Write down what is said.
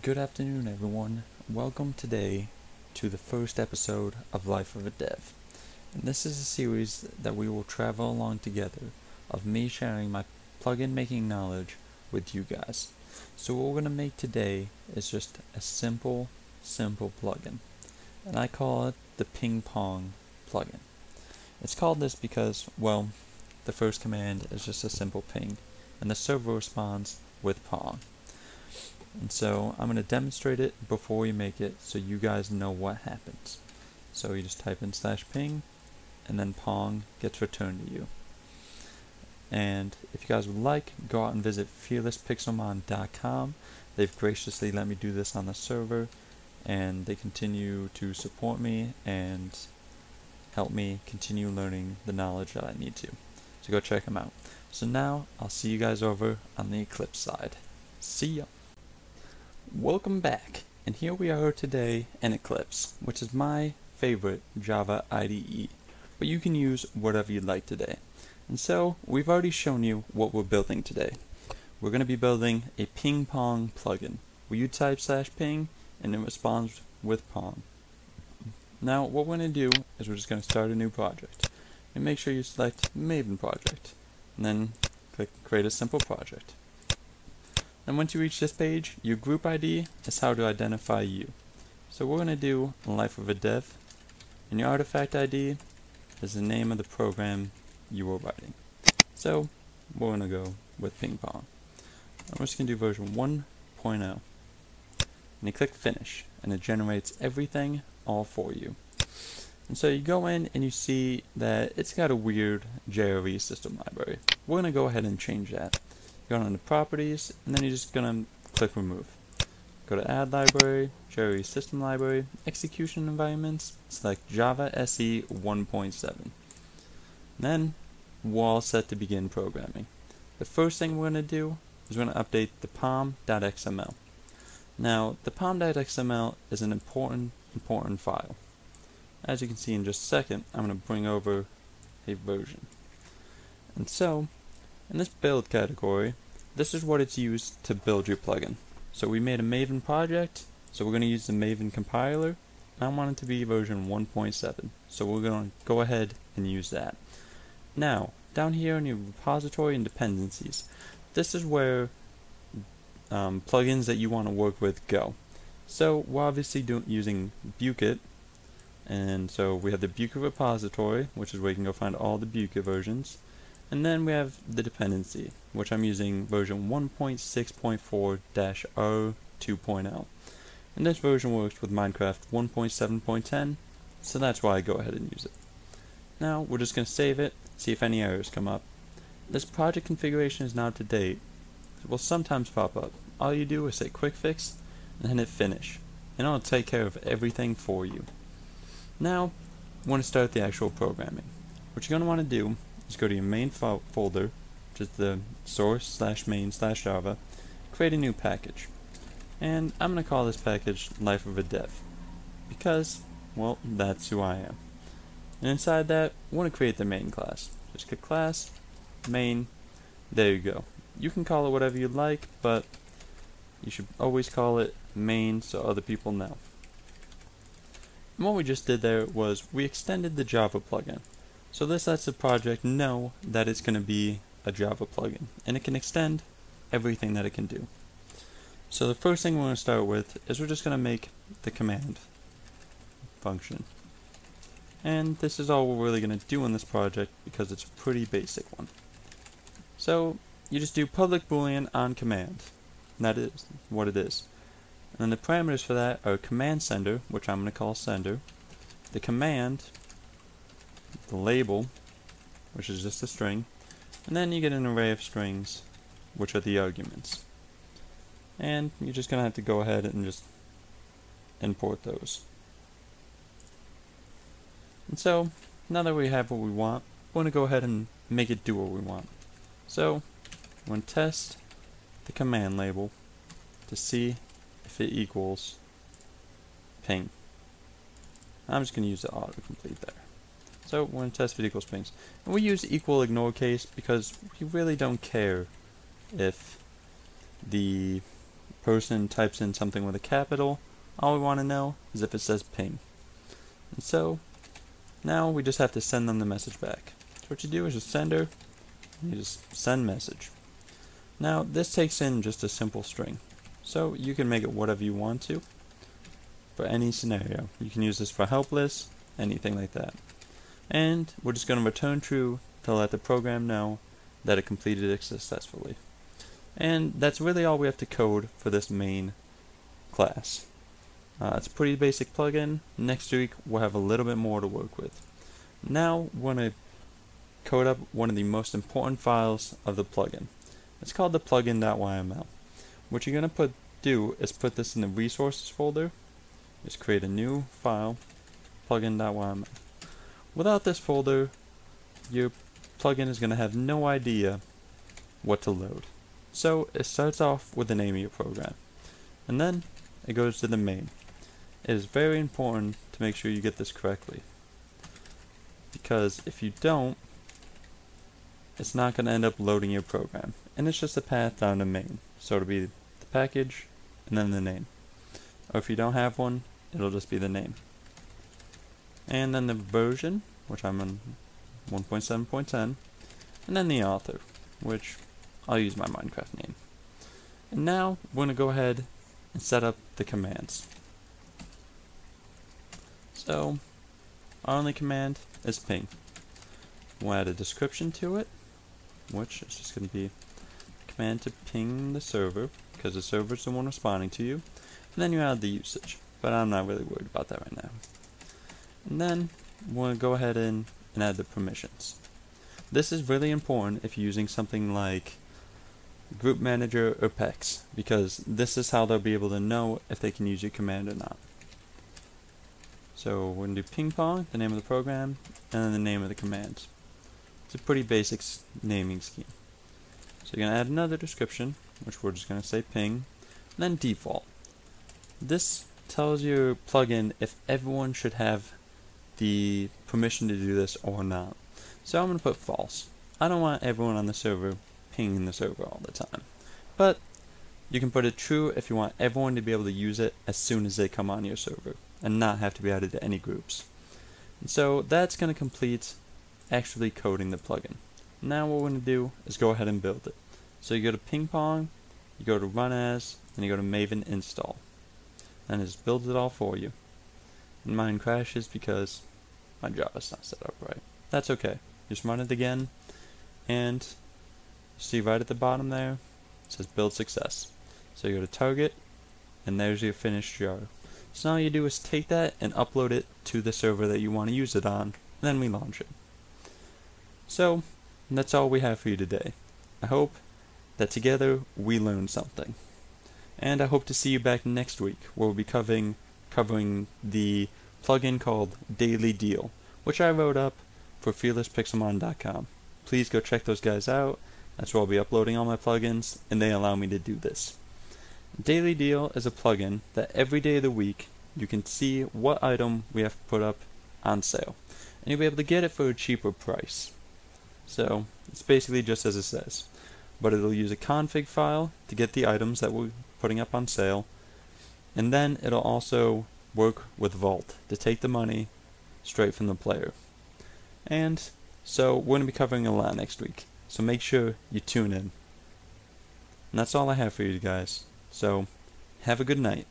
Good afternoon, everyone. Welcome today to the first episode of Life of a Dev. And this is a series that we will travel along together of me sharing my plugin making knowledge with you guys. So what we're going to make today is just a simple plugin. And I call it the ping pong plugin. It's called this because, well, the first command is just a simple ping, and the server responds with pong. And so I'm going to demonstrate it before we make it so you guys know what happens. So you just type in /ping and then pong gets returned to you. And if you guys would like, go out and visit fearlesspixelmon.com. They've graciously let me do this on the server, and they continue to support me and help me continue learning the knowledge that I need to. So go check them out. So now I'll see you guys over on the Eclipse side. See ya! Welcome back, and here we are today in Eclipse, which is my favorite Java IDE, but you can use whatever you'd like today. And so, we've already shown you what we're building today. We're going to be building a ping pong plugin, where you type /ping, and it responds with pong. Now, what we're going to do is we're just going to start a new project, and make sure you select Maven project, and then click create a simple project. And once you reach this page, your group ID is how to identify you. So we're going to do Life of a Dev, and your artifact ID is the name of the program you were writing. So we're going to go with ping pong. And we're just going to do version 1.0. And you click finish, and it generates everything all for you. And so you go in and you see that it's got a weird JRE system library. We're going to go ahead and change that. Go down to properties, and then you're just going to click remove. Go to add library, JRE system library, execution environments, select Java SE 1.7. Then we're all set to begin programming. The first thing we're going to do is we're going to update the pom.xml. Now, the pom.xml is an important file. As you can see in just a second, I'm going to bring over a version. And so, in this build category, this is what it's used to build your plugin. So we made a Maven project, so we're going to use the Maven compiler, and I want it to be version 1.7, so we're going to go ahead and use that. Now, down here in your repository and dependencies, this is where plugins that you want to work with go. So we're obviously using Bukkit, and so we have the Bukkit repository, which is where you can go find all the Bukkit versions. And then we have the dependency, which I'm using version 1.6.4-R2.0. And this version works with Minecraft 1.7.10, so that's why I go ahead and use it. Now, we're just going to save it, see if any errors come up. This project configuration is now to date. It will sometimes pop up. All you do is say quick fix, and then hit finish, and it'll take care of everything for you. Now, we want to start the actual programming. What you're going to want to do is go to your main folder, which is the source/main/java, create a new package. And I'm going to call this package Life of a Dev, because, well, that's who I am. And inside that, we want to create the main class. Just click class, main, there you go. You can call it whatever you like, but you should always call it main so other people know. And what we just did there was we extended the Java plugin. So this lets the project know that it's going to be a Java plugin, and it can extend everything that it can do. So the first thing we're going to start with is we're just going to make the command function. And this is all we're really going to do in this project because it's a pretty basic one. So you just do public boolean on command. And that is what it is. And then the parameters for that are command sender, which I'm going to call sender, the command, the label, which is just a string, and then you get an array of strings, which are the arguments. And you're just going to have to go ahead and just import those. And so, now that we have what we want, we're going to go ahead and make it do what we want. So, we're going to test the command label to see if it equals ping. I'm just going to use the autocomplete there. So we're going to test if it equals pings. And we use equal ignore case because we really don't care if the person types in something with a capital, all we want to know is if it says ping. And so now we just have to send them the message back. So what you do is just sender, and you just send message. Now this takes in just a simple string, so you can make it whatever you want to for any scenario. You can use this for helpless, anything like that. And we're just going to return true to let the program know that it completed it successfully. And that's really all we have to code for this main class. It's a pretty basic plugin. Next week we'll have a little bit more to work with. Now we're going to code up one of the most important files of the plugin. It's called the plugin.yml. What you're going to do is put this in the resources folder. Just create a new file, plugin.yml. Without this folder, your plugin is going to have no idea what to load. So it starts off with the name of your program, and then it goes to the main. It is very important to make sure you get this correctly, because if you don't, it's not going to end up loading your program, and it's just a path down to main. So it'll be the package and then the name, or if you don't have one, it'll just be the name. And then the version, which I'm on 1.7.10, and then the author, which I'll use my Minecraft name. And now we're going to go ahead and set up the commands. So our only command is ping. We'll add a description to it, which is just going to be a command to ping the server, because the server is the one responding to you. And then you add the usage, but I'm not really worried about that right now. And then we're going to go ahead and add the permissions. This is really important if you're using something like Group Manager or PEX, because this is how they'll be able to know if they can use your command or not. So we're going to do ping pong, the name of the program, and then the name of the command. It's a pretty basic naming scheme. So you're going to add another description, which we're just going to say ping, and then default. This tells your plugin if everyone should have the permission to do this or not. So I'm going to put false. I don't want everyone on the server pinging the server all the time. But you can put it true if you want everyone to be able to use it as soon as they come on your server and not have to be added to any groups. And so that's going to complete actually coding the plugin. Now what we're going to do is go ahead and build it. So you go to ping pong, you go to run as, and you go to Maven install. And it just builds it all for you. And mine crashes because my Java's not set up right. That's okay. Just run it again, and see right at the bottom there, it says build success. So you go to target, and there's your finished jar. So all you do is take that and upload it to the server that you want to use it on, and then we launch it. So that's all we have for you today. I hope that together we learned something. And I hope to see you back next week, where we'll be covering the plugin called Daily Deal, which I wrote up for fearlesspixelmon.com. Please go check those guys out. That's where I'll be uploading all my plugins, and they allow me to do this. Daily Deal is a plugin that every day of the week you can see what item we have put up on sale, and you'll be able to get it for a cheaper price. So it's basically just as it says, but it'll use a config file to get the items that we're putting up on sale, and then it'll also work with Vault to take the money straight from the player. And so we're going to be covering a lot next week, so make sure you tune in. And that's all I have for you guys, so have a good night.